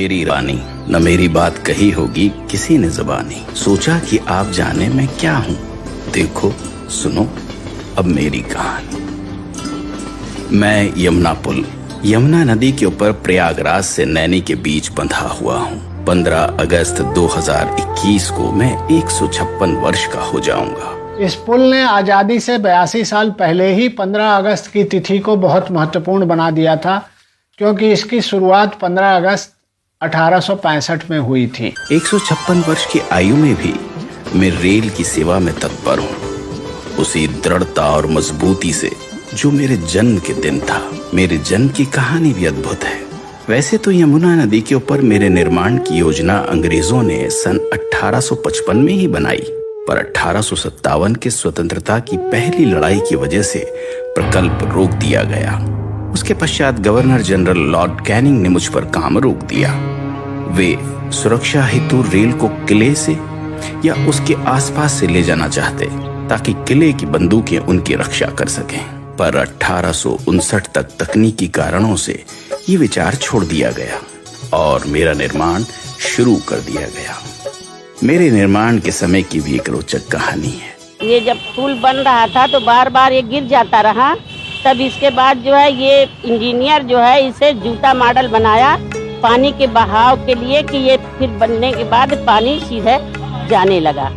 मेरी रानी, न मेरी बात कही होगी किसी ने ज़बानी। सोचा कि आप जाने मैं क्या हूँ, देखो सुनो अब मेरी कहानी। मैं यमुना पुल, यमुना नदी के ऊपर प्रयागराज से नैनी के बीच बंधा हुआ हूँ। 15 अगस्त 2021 को मैं 156 वर्ष का हो जाऊंगा। इस पुल ने आज़ादी से 82 साल पहले ही 15 अगस्त की तिथि को बहुत महत्वपूर्ण बना दिया था, क्योंकि इसकी शुरुआत 15 अगस्त 1865 में हुई थी। 156 वर्ष की आयु में भी मैं रेल की सेवा में तत्पर हूँ, उसी दृढ़ता और मजबूती से जो मेरे जन्म के दिन था। मेरे जन्म की कहानी भी अद्भुत है। वैसे तो यमुना नदी के ऊपर मेरे निर्माण की योजना अंग्रेजों ने सन 1855 में ही बनाई, पर 1857 के स्वतंत्रता की पहली लड़ाई की वजह से प्रकल्प रोक दिया गया। उसके पश्चात गवर्नर जनरल लॉर्ड कैनिंग ने मुझ पर काम रोक दिया। वे सुरक्षा हेतु रेल को किले से या उसके आसपास से ले जाना चाहते, ताकि किले की बंदूकें उनकी रक्षा कर सकें। पर 1859 तक तकनीकी कारणों से ये विचार छोड़ दिया गया और मेरा निर्माण शुरू कर दिया गया। मेरे निर्माण के समय की भी एक रोचक कहानी है। ये जब पुल बन रहा था तो बार बार ये गिर जाता रहा। तब इसके बाद जो है ये इंजीनियर जो है इसे जूता मॉडल बनाया पानी के बहाव के लिए, कि ये फिर बनने के बाद पानी सीधे जाने लगा।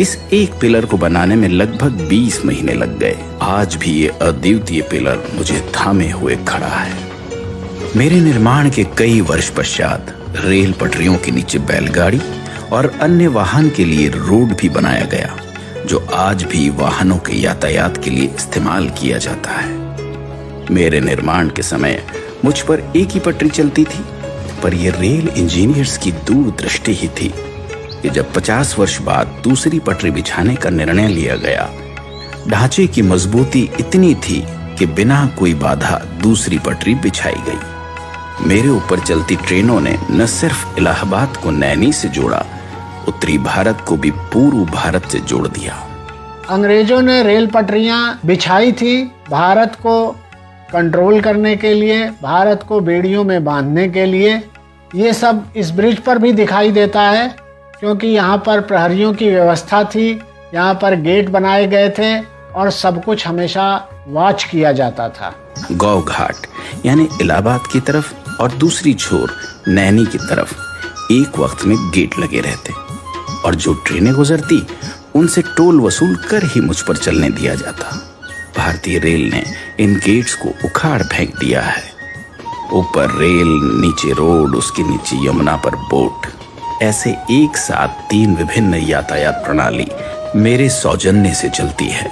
इस एक पिलर को बनाने में लगभग 20 महीने लग गए। आज भी ये अद्वितीय पिलर मुझे थामे हुए खड़ा है। मेरे निर्माण के कई वर्ष पश्चात रेल पटरियों के नीचे बैलगाड़ी और अन्य वाहन के लिए रोड भी बनाया गया, जो आज भी वाहनों के यातायात के लिए इस्तेमाल किया जाता है। मेरे निर्माण के समय मुझ पर एक ही पटरी चलती थी, पर यह रेल इंजीनियर्स की दूरदृष्टि ही थी कि जब 50 वर्ष बाद दूसरी पटरी बिछाने का निर्णय लिया गया, ढांचे की मजबूती इतनी थी कि बिना कोई बाधा दूसरी पटरी बिछाई गई। मेरे ऊपर चलती ट्रेनों ने न सिर्फ इलाहाबाद को नैनी से जोड़ा, उत्तरी भारत को भी पूर्व भारत से जोड़ दिया। अंग्रेजों ने रेल पटरियां बिछाई थी भारत को कंट्रोल करने के लिए, भारत को बेड़ियों में बांधने के लिए। ये सब इस ब्रिज पर भी दिखाई देता है, क्योंकि यहाँ पर प्रहरियों की व्यवस्था थी, यहाँ पर गेट बनाए गए थे और सब कुछ हमेशा वॉच किया जाता था। गौ घाट यानी इलाहाबाद की तरफ और दूसरी छोर नैनी की तरफ एक वक्त में गेट लगे रहते, और जो ट्रेनें गुजरती उनसे टोल वसूल कर ही मुझ पर चलने दिया जाता। भारतीय रेल ने इन गेट्स को उखाड़ फेंक दिया है। ऊपर रेल, नीचे रोड, उसके नीचे यमुना पर बोट, ऐसे एक साथ 3 विभिन्न यातायात प्रणाली मेरे सौजन्य से चलती है।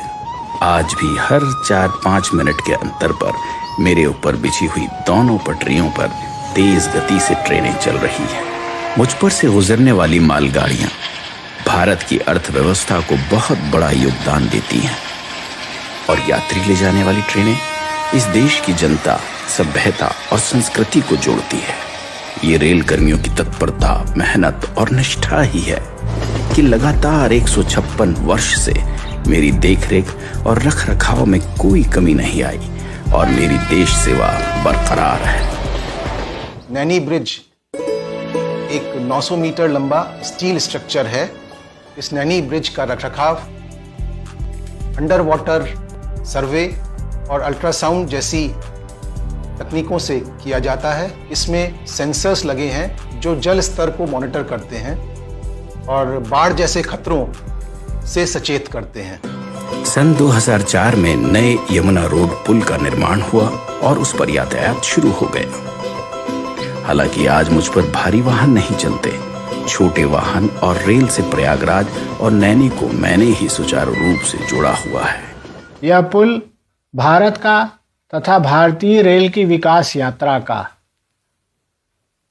आज भी हर 4-5 मिनट के अंतर पर मेरे ऊपर बिछी हुई दोनों पटरियों पर तेज गति से ट्रेनें चल रही हैं। मुझ पर से गुजरने वाली मालगाड़ियां भारत की अर्थव्यवस्था को बहुत बड़ा योगदान देती हैं, और यात्री ले जाने वाली ट्रेनें इस देश की जनता, सभ्यता और संस्कृति को जोड़ती है। ये रेल कर्मियों की तत्परता, मेहनत और निष्ठा ही है कि लगातार 156 वर्ष से मेरी देखरेख और रखरखाव में कोई कमी नहीं आई और मेरी देश सेवा बरकरार है। नैनी ब्रिज एक 900 मीटर लंबा स्टील स्ट्रक्चर है। इस नैनी ब्रिज का रखरखाव अंडर वाटर सर्वे और अल्ट्रासाउंड जैसी तकनीकों से किया जाता है। इसमें सेंसर्स लगे हैं जो जल स्तर को मॉनिटर करते हैं और बाढ़ जैसे खतरों से सचेत करते हैं। सन 2004 में नए यमुना रोड पुल का निर्माण हुआ और उस पर यातायात शुरू हो गया। हालांकि आज मुझ पर भारी वाहन नहीं चलते, छोटे वाहन और रेल से प्रयागराज और नैनी को मैंने ही सुचारू रूप से जोड़ा हुआ है। यह पुल भारत का तथा भारतीय रेल की विकास यात्रा का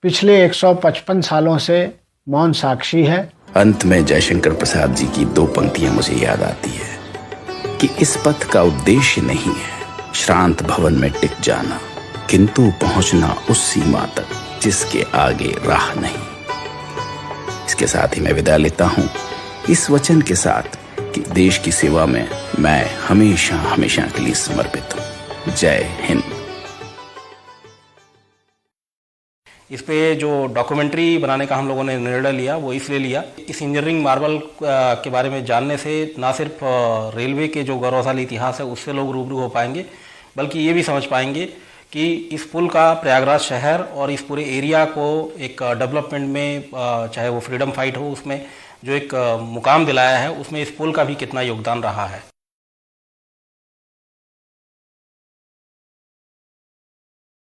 पिछले 155 सालों से मौन साक्षी है। अंत में जयशंकर प्रसाद जी की 2 पंक्तियां मुझे याद आती है कि इस पथ का उद्देश्य नहीं है श्रांत भवन में टिक जाना, किंतु पहुंचना उस सीमा तक जिसके आगे राह नहीं। इसके साथ ही मैं विदा लेता हूं इस वचन के साथ कि देश की सेवा में मैं हमेशा हमेशा के लिए समर्पित हूं। जय हिंद। इस पे जो डॉक्यूमेंट्री बनाने का हम लोगों ने निर्णय लिया वो इसलिए लिया, इस इंजीनियरिंग मार्बल के बारे में जानने से ना सिर्फ रेलवे के जो गौरवशाली इतिहास है उससे लोग रूबरू हो पाएंगे, बल्कि ये भी समझ पाएंगे कि इस पुल का प्रयागराज शहर और इस पूरे एरिया को एक डेवलपमेंट में, चाहे वो फ्रीडम फाइट हो उसमें जो एक मुकाम दिलाया है, उसमें इस पुल का भी कितना योगदान रहा है।